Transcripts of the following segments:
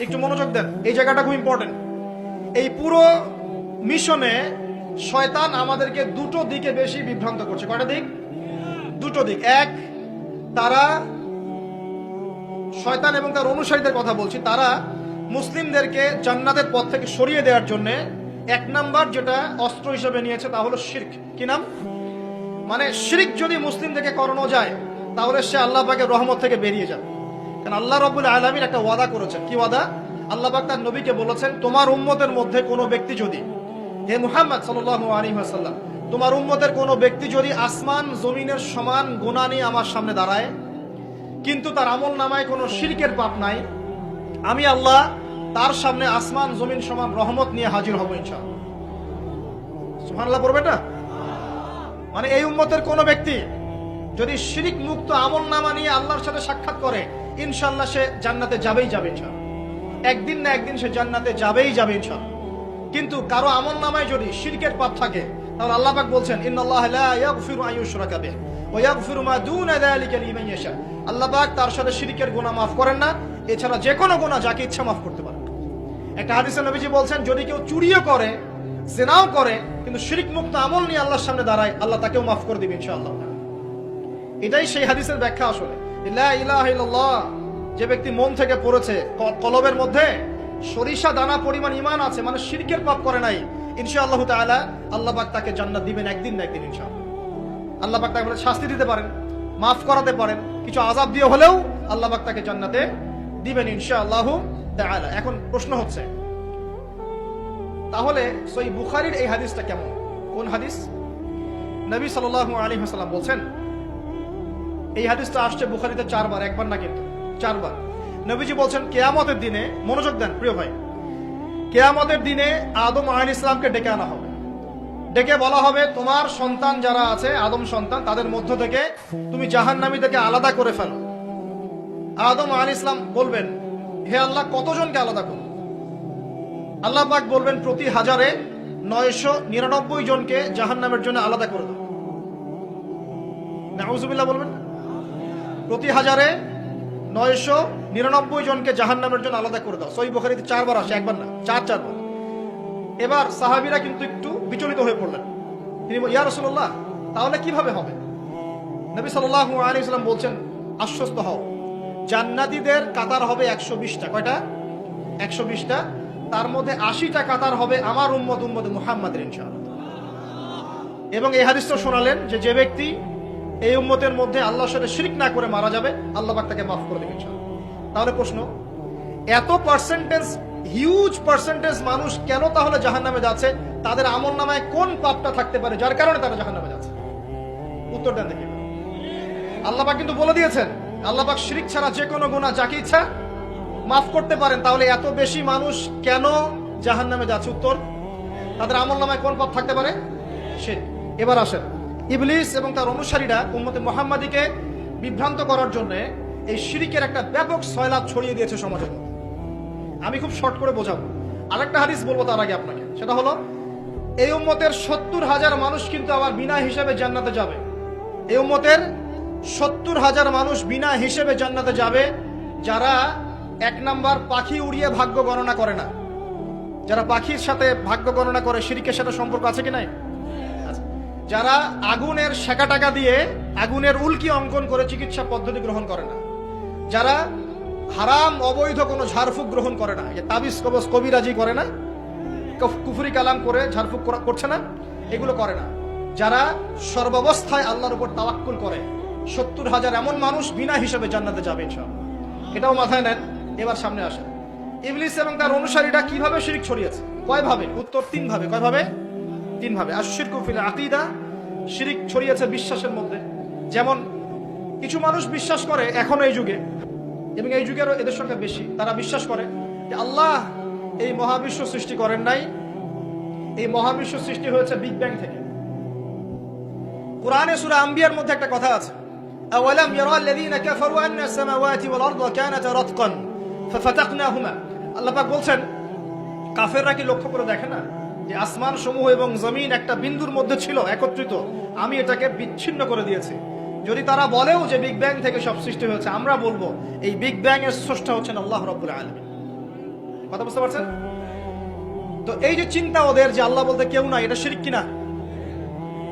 একটু মনোযোগ দেন, এই জায়গাটা খুব ইম্পর্টেন্ট। এই পুরো মিশনে শয়তান আমাদেরকে দুটো দিকে বেশি বিভ্রান্ত করছে। কয়টা দিক? দুটো দিক। এক, তারা শয়তান এবং তার অনুসারীদের কথা বলছি, তারা মুসলিমদেরকে জান্নাতের পথ থেকে সরিয়ে দেওয়ার জন্য এক নাম্বার যেটা অস্ত্র হিসেবে নিয়েছে তা হলো শিরক। কি নাম? মানে শিরক যদি মুসলিমদেরকে করানো যায় তাহলে সে আল্লাহ পাকের রহমত থেকে বেরিয়ে যাবে। কারণ আল্লাহ রাব্বুল আলামিন একটা ওয়াদা করেছেন। কি ওয়াদা? আল্লাহ পাক তার নবীকে বলেছেন, তোমার উম্মতের মধ্যে কোনো ব্যক্তি যদি, হে মুহাম্মদ সাল্লাল্লাহু আলাইহি ওয়াসাল্লাম, তোমার উম্মতের কোনো ব্যক্তি যদি আসমান জমিনের সমান গুনাহ নিয়ে আমার সামনে দাঁড়ায় কিন্তু তার আমল নামায় কোনো শিরকের পাপ নাই, আমি আল্লাহ তার সামনে আসমান জমিন সমান রহমত নিয়ে হাজির হব ইনশাআল্লাহ। সুবহানাল্লাহ পড়বে না? মানে এই উম্মতের কোনো ব্যক্তি যদি শিরক মুক্ত আমল নামা নিয়ে আল্লাহর সাথে সাক্ষাৎ করে, ইনশাআল্লাহ সে জান্নাতে যাবেই যাবে ইনশাআল্লাহ। একদিন না একদিন সে জান্নাতে যাবেই যাবে ইনশাআল্লাহ। কিন্তু কারো আমল নামায় যদি শিরকের পাপ থাকে তাহলে আল্লাহ পাক বলছেন, ইন্নাল্লাহা লা ইয়াগফিরু আন ইউশরাকা বিহি ওয়া ইয়াগফিরু মা দুনা যালিকা লিমান ইয়াশা। আল্লাহ পাক তার সাথে শিরকের গুনাহ মাফ করেন না, এছাড়া যে কোনো গুনাহ যাকে ইচ্ছা মাফ করতে পারেন। একটা হাদিসে নবীজি বলছেন, যদি কেউ চুরিও করে, জিনাও করে, কিন্তু শিরক মুক্ত আমল নিয়ে আল্লাহর সামনে দাঁড়ায়, আল্লাহ তাকেও মাফ করে দিবেন ইনশাআল্লাহ। এটাই সেই হাদিসের ব্যাখ্যা। আসলে লা ইলাহা ইল্লাল্লাহ যে ব্যক্তি মন থেকে পড়েছে, কলবের মধ্যে সরিষা দানা পরিমাণ ঈমান আছে, মানে শিরকের পাপ করে নাই, ইনশাআল্লাহ তাআলা আল্লাহ পাক তাকে জান্নাত দিবেন একদিন না একদিন ইনশাআল্লাহ। আল্লাহ পাক তাকে শাস্তি দিতে পারেন, মাফ করাতে পারেন, কিছু আযাব দিয়ে হলেও আল্লাহ পাক তাকে জান্নাতে দিবেন ইনশাআল্লাহ তাআলা। এখন প্রশ্ন হচ্ছে, তাহলে সহিহ বুখারীর এই হাদিসটা কেমন? কোন হাদিস? নবী সাল্লাল্লাহু আলাইহি ওয়াসাল্লাম বলছেন, এই হাদিসটা আসছে বুখারীতে 4 বার, একবার না কিন্তু 4 বার। নবীজি বলছেন, কিয়ামতের দিনে, মনোযোগ দেন প্রিয় ভাই, কিয়ামতের দিনে আদম আলাইহিস সালামকে ডেকে আনা হবে। ডেকে বলা হবে, তোমার সন্তান যারা আছে, আদম সন্তান, তাদের মধ্য থেকে তুমি জাহান্নামীদেরকে আলাদা করে ফেলো। আদম আলাইহিস সালাম বলবেন, হে আল্লাহ, কতজনকে আলাদা করব? আল্লাহ পাক বলবেন, প্রতি 1000-এ 999 জনকে জাহান্নামের জন্য আলাদা করে দাও। নাউযুবিল্লাহ বলবেন। প্রতি 1000-এ 999 জনকে জাহান্নামের জন্য আলাদা করে দাও। সহিহ বুখারীতে 4 বার আসে, একবার না, 4 বার। এবার সাহাবীরা কিন্তু একটু বিচলিত হয়ে পড়লেন। তিনি বলেন, ইয়া রাসূলুল্লাহ, তাহলে কিভাবে হবে? নবী সাল্লাল্লাহু আলাইহি ওয়াসাল্লাম বলছেন, আশ্বস্ত হও, জান্নাতীদের কাতার হবে 120টা। কয়টা? 120টা। তার মধ্যে 80টা কাতার হবে আমার উম্মত মুহাম্মাদের ইনশাআল্লাহ। এবং এই হাদিসটা শোনালেন যে ব্যক্তি এই উম্মতের মধ্যে আল্লাহর সাথে শিরক না করে মারা যাবে, আল্লাহ পাক তাকে মাফ করে দেবেন ইনশাআল্লাহ। তাহলে প্রশ্ন, এত পার্সেন্টেজ, হিউজ পার্সেন্টেজ মানুষ কেন তাহলে জাহান্নামে যাচ্ছে? তাদের আমল নামায় কোন পাপটা থাকতে পারে যার কারণে তারা জাহান্নামে যাচ্ছে? উত্তর দেন দেখি। আল্লাহ পাক কিন্তু বলে দিয়েছেন, আল্লাহ পাক শিরক ছাড়া যে কোনো গুনাহ যাকে ইচ্ছা মাফ করতে পারেন। তাহলে এত বেশি মানুষ কেন জাহান্নামে যাচ্ছে? উত্তর, তাদের আমল নামায় কোন পাপ থাকতে পারে? শিরক। এবার আসেন, ইবলিস এবং তার অনুসারীরা উম্মতে মুহাম্মাদীকে বিভ্রান্ত করার জন্য এই শিরকের একটা ব্যাপক সয়লাব ছড়িয়ে দিয়েছে সমাজের মধ্যে। আমি খুব শর্ট করে বোঝাবো। আরেকটা হাদিস বলবো তার আগে আপনাকে, সেটা হলো, এই উম্মতের 70,000 মানুষ কিন্তু আবার বিনা হিসেবে জান্নাতে যাবে। এই উম্মতের 70,000 মানুষ বিনা হিসেবে জান্নাতে যাবে, যারা 1 নাম্বার পাখি উড়িয়ে ভাগ্য গণনা করে না। যারা পাখির সাথে ভাগ্য গণনা করে, শিরকের সাথে সম্পর্ক আছে কি নাই? যারা আগুনের সেকা টাকা দিয়ে আগুনের উল্কি অঙ্কন করে চিকিৎসা পদ্ধতি গ্রহণ করে না। যারা হারাম অবৈধ কোনো ঝাড়ফুঁক গ্রহণ করে না, তাবিজ কবজ কবিরাজি করে না, কুফরি কালাম করে ঝাড়ফুঁক করছে না, এগুলো করে না। যারা সর্বাবস্থায় আল্লাহর উপর তাওয়াক্কুল করে, 70,000 এমন মানুষ বিনা হিসেবে জান্নাতে যাবে ইনশাআল্লাহ। এটাও মাথায় নেন। এবার সামনে আসে, ইবলিস এবং তার অনুসারীরা কিভাবে শিরক ছড়িয়েছে? কয়ভাবে? উত্তর, 3 ভাবে। কয়ভাবে? 3 ভাবে। আশ-শিরকু ফিল আকীদা, শিরক ছড়িয়েছে বিশ্বাসের মধ্যে। যেমন কিছু মানুষ বিশ্বাস করে এখন এই যুগে, এবং এই যুগেরও এদের সংখ্যা বেশি, তারা বিশ্বাস করে যে আল্লাহ এই মহাবিশ্ব সৃষ্টি করেন নাই, এই মহাবিশ্ব সৃষ্টি হয়েছে বিগ ব্যাং থেকে। কোরআনে সূরা আম্বিয়ার মধ্যে একটা কথা আছে, আওয়ালাম ইয়ারাল্লাযীনা কাফারু আন্না আস-সামাওয়াতি ওয়াল আরদা কানাতা রাতকান ফাফাতাকনাহুমা। আল্লাহ পাক বলছেন, কাফেররা কি লক্ষ্য করে দেখে না যে আসমান সমূহ এবং জমিন একটা বিন্দুর মধ্যে ছিল একত্রিত, আমি এটাকে বিচ্ছিন্ন করে দিয়েছি। যদি তারা বলেও যে বিগ ব্যাং থেকে সব সৃষ্টি হয়েছে, আমরা বলবো এই বিগ ব্যাং এর স্রষ্টা হচ্ছেন আল্লাহ রাব্বুল আলামিন। কথা বুঝতে পারছেন? তো এই যে চিন্তা ওদের যে আল্লাহ বলতে কেউ নাই, এটা শিরক কিনা?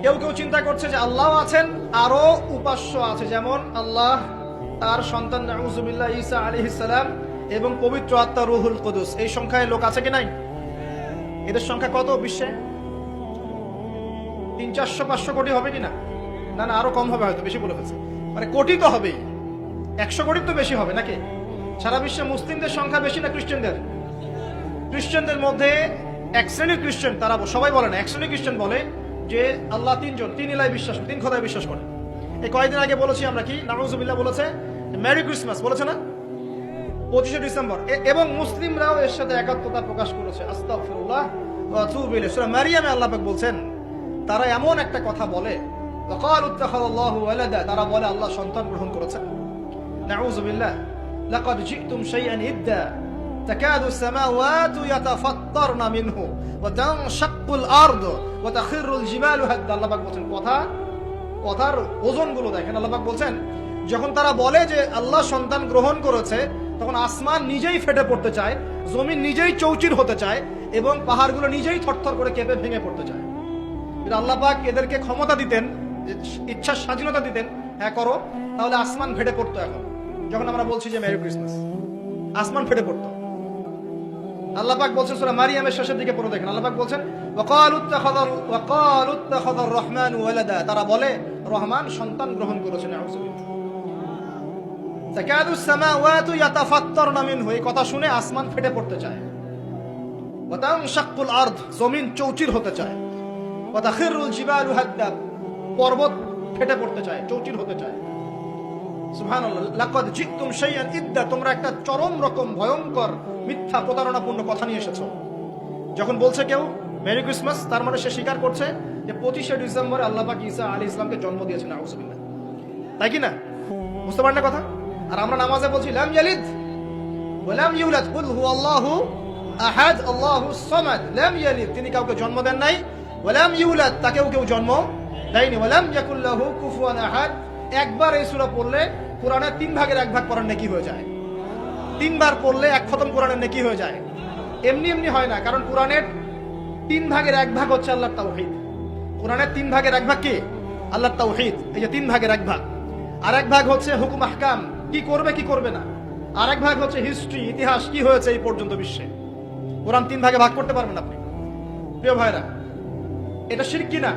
কেউ কেউ চিন্তা করছে যে আল্লাহ আছেন, আরো উপাস্য আছে, যেমন আল্লাহ, তার সন্তান নাউজুবিল্লাহ ঈসা আলাইহিস সালাম এবং পবিত্র আত্মা রুহুল কুদুস। এই সংখ্যায় লোক আছে কি নাই? এদের সংখ্যা কত বিশ্বে? 300-400 কোটি হবে কিনা? না না, আরো কম হবে, হয়তো বেশি বলে ফেলছে। মানে কোটি তো হবেই, 100 কোটি তো বেশি হবে নাকি? সারা বিশ্বে মুসলিমদের সংখ্যা বেশি না খ্রিস্টানদের? খ্রিস্টানদের মধ্যে এক শ্রেণীর খ্রিস্টান, তারা সবাই বলে না, এক শ্রেণীর খ্রিস্টান বলে যে আল্লাহ তিনজন, তিন ইলায় বিশ্বাস, তিন খোদায় বিশ্বাস করে। এই কয়েকদিন আগে বলেছি আমরা, কি নাউজুবিল্লাহ বলেছে, মেরি ক্রিসমাস বলেছে না, 25শে ডিসেম্বর। এবং মুসলিমরাও এর সাথে একাত্মতা প্রকাশ করেছে। আস্তাগফিরুল্লাহ ওয়া আতুবু ইলাইহি। সূরা মারিয়ামে আল্লাহ পাক বলছেন, তারা এমন একটা কথা বলে, ওয়াকালু ইত্তাখাযাল্লাহু ওয়ালাদা, তারা বলে আল্লাহ সন্তান গ্রহণ করেছেন। নাউজুবিল্লাহ। লাকাদ জিতুম শাইআন ইদ্দা তাকাদু সামাওয়াতু ইয়াতাফাত্তারনা মিনহু ওয়া তানশাক্কুল আরদু ওয়া তাখিরুল জিবালু হাদ্দা। আল্লাহ পাক বলছেন, কথার ওজনগুলো দেখেন। আল্লাহ পাক বলছেন, যখন তারা বলে যে আল্লাহ সন্তান গ্রহণ করেছে, তখন আসমান নিজেই ফেটে পড়তে চায়, জমিন নিজেই চৌচির হতে চায় এবং পাহাড়গুলো নিজেই থরথর করে কেঁপে ভেঙে পড়তে চায়। আল্লাহ পাক এদেরকে ক্ষমতা দিতেন, ইচ্ছার স্বাধীনতা দিতেন, হ্যাঁ করো, তাহলে আসমান ফেটে পড়তো। এখন যখন আমরা বলছি যে মেরি ক্রিসমাস, আসমান ফেটে পড়তো। আল্লাহ পাক বলছেন সূরা মারিয়ামের শেষের দিকে পড়ে দেখেন, আল্লাহ পাক বলছেন, ওয়াকালু ইত্তাখাযার রাহমানু ওয়ালাদা, তারা বলে রহমান সন্তান গ্রহণ করেছেন। নাউযুবিল্লাহ। তাকাদু সামাওয়াতু ইয়াতাফাত্তারনা মিনহু, এই কথা শুনে আসমান ফেটে পড়তে চায়। ওয়া তানশাক্কুল আরদ, জমিন চৌচির হতে চায়। ওয়া তাখিরুল জিবালু হাদ্দা, পর্বত ফেটে পড়তে চায়, চৌচির হতে চায়। সুবহানাল্লাহ। লাকাদ জিতুম শাইআন ইদ্দা, তোমরা একটা চরম রকম ভয়ঙ্কর মিথ্যা প্রতারণাপূর্ণ কথা নিয়ে এসেছো। যখন বলছে কেউ মেরি ক্রিসমাস, তার মানে সে স্বীকার করছে যে 25শে ডিসেম্বরে আল্লাহ পাক ঈসা আলাইহিস সালামকে জন্ম দিয়েছেন। নাউযুবিল্লাহ। তাই কি না? বুঝতে পারলে কথা? আর আমরা নামাজে বলছি লাম ইয়ালিদ ওয়া লাম ইউলাদ কুল হুয়াল্লাহু আহাদ আল্লাহুস সামাদ। লাম ইয়ালিদ, তিনি কাউকে জন্ম দেন নাই, ওয়া লাম ইউলাদ, তাকেও কেউ জন্ম দেয়নি, ওয়া লাম ইয়াকুল লাহু কুফুয়ান আহাদ। একবার এই সূরা পড়লে কোরআনের 3 ভাগের 1 ভাগ পড়ার নেকি হয়ে যায়। 3 বার পড়লে 1 খতম কোরআনের নেকি হয়ে যায়। এমনি এমনি হয় না, কারণ কোরআনের 3 ভাগের 1 ভাগ হচ্ছে আল্লাহর তাওহীদ। কোরআনের 3 ভাগের 1 ভাগ কি? আল্লাহর তাওহীদ। এই যে 3 ভাগের 1 ভাগ। আর 1 ভাগ হচ্ছে হুকুম আহকাম, কি করবে কি করবে না। আর 1 ভাগ হচ্ছে হিস্ট্রি, ইতিহাস, কি হয়েছে এই পর্যন্ত বিশ্বে। কোরআন 3 ভাগে ভাগ করতে পারবেন আপনি। প্রিয় ভাইরা, এটা শিরক কিনা?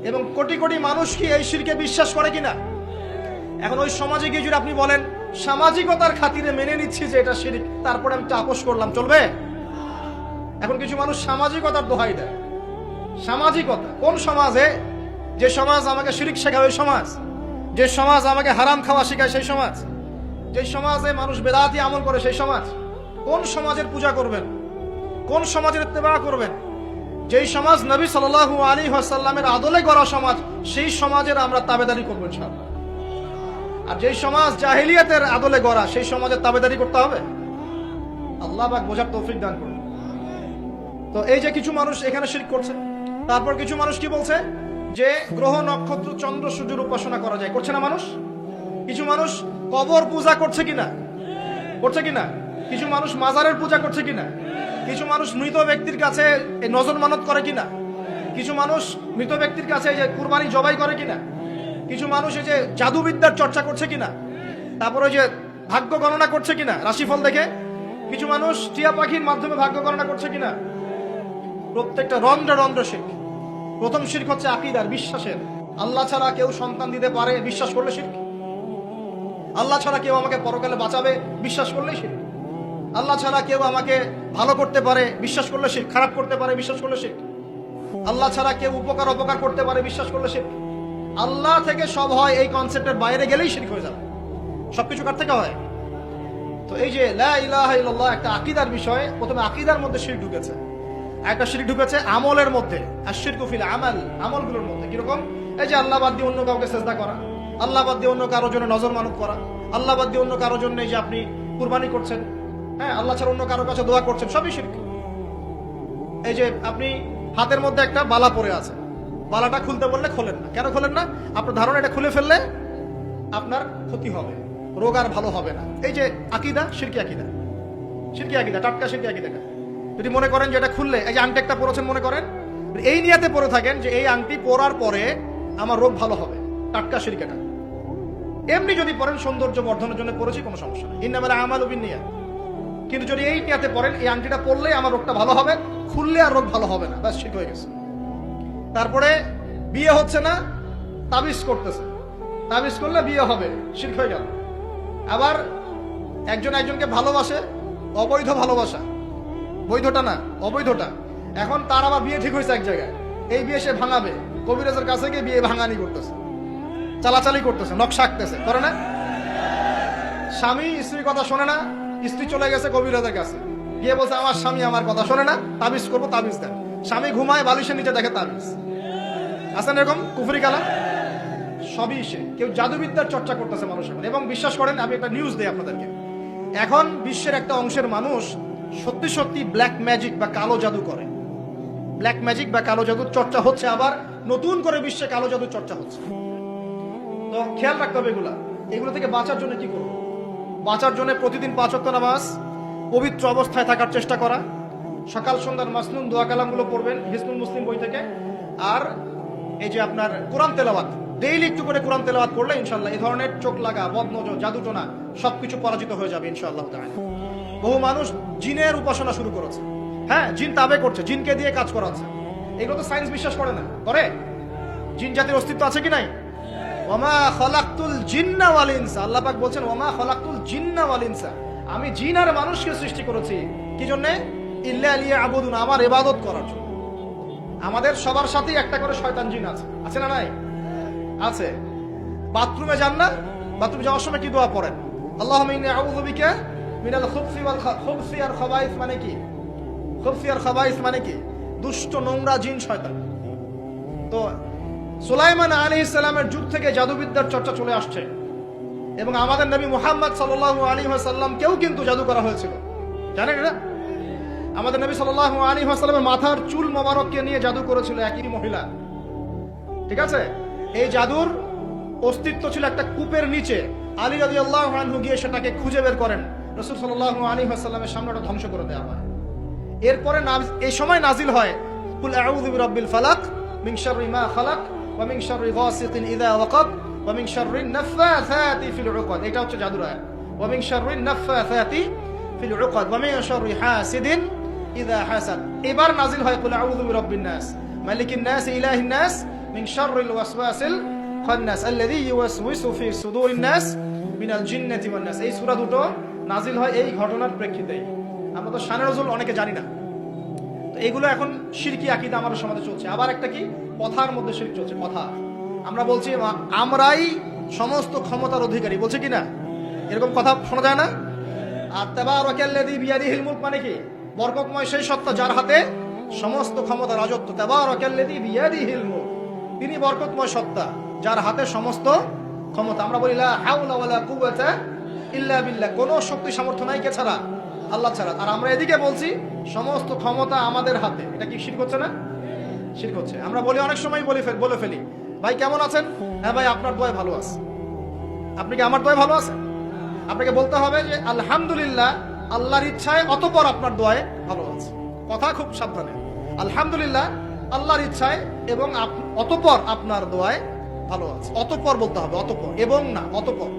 এবং কোটি কোটি মানুষ কি এই শিরকে বিশ্বাস করে কিনা? এখন ওই সমাজে গিয়ে যদি আপনি বলেন সামাজিকতার খাতিরে মেনে নিচ্ছি যে এটা শিরক, তারপরে আমি আপোষ করলাম, চলবে? এখন কিছু মানুষ সামাজিকতার দোহাই দেয়। সামাজিকতা কোন সমাজে? যে সমাজ আমাকে শিরক শেখায় ওই সমাজ, যে সমাজ আমাকে হারাম খাওয়া শেখায় সেই সমাজ, যে সমাজে মানুষ বেদাতি আমল করে সেই সমাজ। কোন সমাজের পূজা করবেন? কোন সমাজের ইত্তেবা করবেন? যেই সমাজ নবী সাল্লাল্লাহু আলাইহি ওয়াসাল্লামের আদলে গড়া সমাজ, সেই সমাজের আমরা তাবেদারি করব ইনশাআল্লাহ। আর যেই সমাজ জাহেলিয়াতের আদলে গড়া, সেই সমাজের তাবেদারি করতে হবে। আল্লাহ পাক বোঝার তৌফিক দান করুন। তো এই যে কিছু মানুষ এখানে শিরক করছে, তারপর কিছু মানুষ কি বলছে যে গ্রহ নক্ষত্র চন্দ্র সূর্যের উপাসনা করা যায়, করছে না মানুষ? কিছু মানুষ কবর পূজা করছে কিনা? করছে কিনা? কিছু মানুষ মাজারের পূজা করছে কিনা? কিছু মানুষ মৃত ব্যক্তির কাছে নজর মানত করে কিনা? কিছু মানুষ মৃত ব্যক্তির কাছে যে কুরবানি জবাই করে কিনা? কিছু মানুষ এই যে জাদুবিদ্যার চর্চা করছে কিনা? তারপরে যে ভাগ্য গণনা করছে কিনা রাশিফল দেখে? কিছু মানুষ টিয়া পাখির মাধ্যমে ভাগ্য গণনা করছে কিনা? প্রত্যেকটা রন্ধ্রে রন্ধ্রে শিরক। প্রথম শিরক হচ্ছে আকীদার, বিশ্বাসের। আল্লাহ ছাড়া কেউ সন্তান দিতে পারে, বিশ্বাস করলে শিরক। আল্লাহ ছাড়া কেউ আমাকে পরকালে বাঁচাবে, বিশ্বাস করলেই শিরক। আল্লাহ ছাড়া কেউ আমাকে ভালো করতে পারে, বিশ্বাস করলে শিরক। খারাপ করতে পারে, বিশ্বাস করলে শিরক। আল্লাহ ছাড়া কেউ উপকার অপকার করতে পারে, বিশ্বাস করলে শিরক। আল্লাহ থেকে সব হয়, এই কনসেপ্টের বাইরে গেলেই শিরক হয়ে যাবে। সবকিছু কার থেকে হয়? তো এই যে লা ইলাহা ইল্লাল্লাহ একটা আকীদার বিষয়। প্রথমে আকীদার মধ্যে শিরক ঢুকেছে, একটা শিরক ঢুকেছে আমলের মধ্যে। আশরিকু ফিল আমাল, আমলগুলোর মধ্যে। কিরকম? এই যে আল্লাহ বাদ দিয়ে অন্য কাউকে সিজদা করা, আল্লাহ বাদ দিয়ে অন্য কারোর জন্য নজর মানত করা, আল্লাহ বাদ দিয়ে অন্য কারোর জন্য এই যে আপনি কুরবানি করছেন, হ্যাঁ, আল্লাহ ছাড়া অন্য কারোর কাছে দোয়া করছেন, সবই শিরক। এই যে আপনি হাতের মধ্যে একটা বালা পরে আছে, বালাটা খুলতে বললে খোলেন না। কেন খোলেন না? আপনার ধারণা এটা খুলে ফেললে আপনার ক্ষতি হবে, রোগ আর ভালো হবে না। এই যে আকীদা, শিরকি আকীদা। শিরকি আকীদা, টাটকা শিরকি আকীদা। যদি মনে করেন যে এটা খুললে, এই যে আংটি একটা পরেছেন মনে করেন, এই নিয়াতে পরে থাকেন যে এই আংটি পরার পরে আমার রোগ ভালো হবে, টাটকা শিরকিটা। এমনি যদি পরেন সৌন্দর্য বর্ধনের জন্য পরেছি, কোনো সমস্যা নেই, ইন্নামাল আমালু বিন্নিয়াত। কিন্তু যদি এই নিয়াতে পরেন এই আংটিটা পরলে আমার রোগটা ভালো হবে, খুললে আর রোগ ভালো হবে না, ব্যাস শিরক হয়ে গেছে। তারপরে বিয়ে হচ্ছে না, তাবিজ করতেছে, তাবিজ করলে বিয়ে হবে, শিরক হয়ে গেল। আবার একজন একজনকে ভালোবাসে, অবৈধ ভালোবাসা, বৈধটা না অবৈধটা। এখন তার আবার বিয়ে ঠিক হয়েছে এক জায়গায়, এই বিয়ে সে ভাঙাবে, কবিরাজের কাছে গিয়ে বিয়ে ভাঙানি করতেছে, চালাচালি করতেছে, নকশা আঁকতেছে, করে না? স্বামী স্ত্রীর কথা শোনে না, স্ত্রী চলে গেছে কবিরাজের কাছে, গিয়ে বলছে আমার স্বামী আমার কথা শোনে না, তাবিজ করবো, তাবিজ দেন। স্বামী ঘুমায়, বালিশের নিচে দেখে তাবিজ। আছেন এরকম কুফরি কালাম? সবই সে। কেউ জাদুবিদ্যার চর্চা করতেছে মানুষ এখন। এবং বিশ্বাস করেন, আমি একটা নিউজ দেই আপনাদেরকে, এখন বিশ্বের একটা অংশের মানুষ সত্যি সত্যি ব্ল্যাক ম্যাজিক বা কালো জাদু করে। ব্ল্যাক ম্যাজিক বা কালো জাদুর চর্চা হচ্ছে, আবার নতুন করে বিশ্বে কালো জাদুর চর্চা হচ্ছে। তো খেয়াল রাখতে হবে এগুলো থেকে বাঁচার জন্য কি করবো? বাঁচার জন্য প্রতিদিন 5 ওয়াক্ত নামাজ, পবিত্র অবস্থায় থাকার চেষ্টা করা, সকাল সন্ধ্যার মাসনুন দোয়া কালামগুলো পড়বেন হিজবুল মুসলিম বই থেকে। আর এই যে আপনার কোরআন তেলাওয়াত, ডেইলি একটু করে কোরআন তেলাওয়াত করলে ইনশাআল্লাহ এই ধরনের চোখ লাগা, বদনজর, জাদুটোনা সবকিছু পরাজিত হয়ে যাবে ইনশাআল্লাহ তাআলা। বহু মানুষ জিনের উপাসনা শুরু করেছে, হ্যাঁ, জিন তাবে করছে, জিনকে দিয়ে কাজ করাচ্ছে। এগুলো তো সায়েন্স বিশ্বাস করে না, করে? জিন জাতির অস্তিত্ব আছে কি নাই? ওয়ামা খলাকতুল জিন্না ওয়াল ইনসা, আল্লাহ পাক বলছেন ওয়ামা খলাকতুল জিন্না ওয়াল ইনসা, আমি জিন আর মানুষকে সৃষ্টি করেছি কি জন্য? ইল্লা লিয়াবুদুন, আমার ইবাদত করার জন্য। আমাদের সবার সাথেই একটা করে শয়তান জিন আছে, আছে না নাই? আছে। বাথরুমে যান না, বাথরুমে যাওয়ার সময় কি দোয়া পড়েন? আল্লাহুম্মা ইন্নী আউযু বিকা মিনাল খুবসি ওয়াল খুবসি আর খাবাইস, মানে কি? খুবসি আর খাবাইস মানে কি? দুষ্ট, নোংরা জিন, শয়তান। তো সুলাইমান আলাইহিস সালামের যুগ থেকে জাদুবিদ্যার চর্চা চলে আসছে, এবং আমাদের নবী মুহাম্মদ সাল্লাল্লাহু আলাইহি ওয়াসাল্লামকেও কিন্তু জাদু করা হয়েছিল, জানেন এটা? আমাদের নবী সাল্লাল্লাহু আলাইহি ওয়াসাল্লামের মাথার চুল মোবারককে নিয়ে জাদু করেছিল একই মহিলা, ঠিক আছে? এই জাদুর অস্তিত্ব ছিল একটা কূপের নিচে। আলী রাদিয়াল্লাহু আনহু গিয়ে সেটাকে খুঁজে বের করেন, রাসূল সাল্লাল্লাহু আলাইহি ওয়াসাল্লামের সামনে ওটা ধ্বংস করে দেওয়া হয়। এরপরে এই সময় নাজিল হয় কুল আউযু বিরাব্বিল ফালাক মিন শাররি মা খালাক ওয়া মিন শাররি গাসিকিন ইযা ওয়াকাব ওয়া মিন শাররি নাফাসাতি ফিল উকাদ। এটা হচ্ছে জাদুর আয়াত। ওয়া মিন শাররি নাফাসাতি ফিল উকাদ ওয়া মিন শাররি হাসিদিন ইযা হাসাদ। এবার নাজিল হয় কুল আউযু বিরাব্বিন নাস মালিকিন নাস ইলাহিন নাস মিন শাররিল ওয়াসওয়াসিল খান্নাস আল্লাযী ইউওয়াসওয়িসু ফি সুদুরিন নাস মিনাল জিন্নাতি ওয়ান নাস। এই সূরা দুটো নাজিল হয় এই ঘটনার প্রেক্ষিতেই। আমরা তো শানে নজুল অনেকে জানি না। তো এগুলো এখন শিরকি আকীদা আমাদের সমাজে চলছে। আবার একটা কি, কথার মধ্যে শিরক চলছে, কথা। আমরা বলছি আমরাই সমস্ত ক্ষমতার অধিকারী, বলছে কি না? এরকম কথা শোনা যায় না? আর তাবারাকাল্লাযী বিয়াদিহিল মুলক মানে কি? বরকতময় সেই সত্তা যার হাতে সমস্ত ক্ষমতা, রাজত্ব। তাবারাকাল্লাযী বিয়াদিহিল মুলক, তিনি বরকতময় সত্তা যার হাতে সমস্ত ক্ষমতা। আমরা বলি লা হাওলা ওয়ালা কুওয়াতা ইল্লা বিল্লাহ, কোনো শক্তি সামর্থ্য নাই কে ছাড়া? আল্লাহ ছাড়া। আর আমরা এদিকে বলছি সমস্ত ক্ষমতা আমাদের হাতে। এটা কি শিরক হচ্ছে না? শিরক হচ্ছে। আমরা বলি, অনেক সময় বলে ফেলি, ভাই কেমন আছেন? হ্যাঁ ভাই, আপনার দোয়ায় ভালো আছে। আপনি কি আমার দোয়ায় ভালো আছেন? আপনাকে বলতে হবে যে আলহামদুলিল্লাহ, আল্লাহর ইচ্ছায়, অতঃপর আপনার দোয়ায় ভালো আছে। কথা খুব সাবধানে। আলহামদুলিল্লাহ, আল্লাহর ইচ্ছায়, এবং অতঃপর আপনার দোয়ায় ভালো আছে। অতঃপর বলতে হবে, অতঃপর, এবং না, অতঃপর।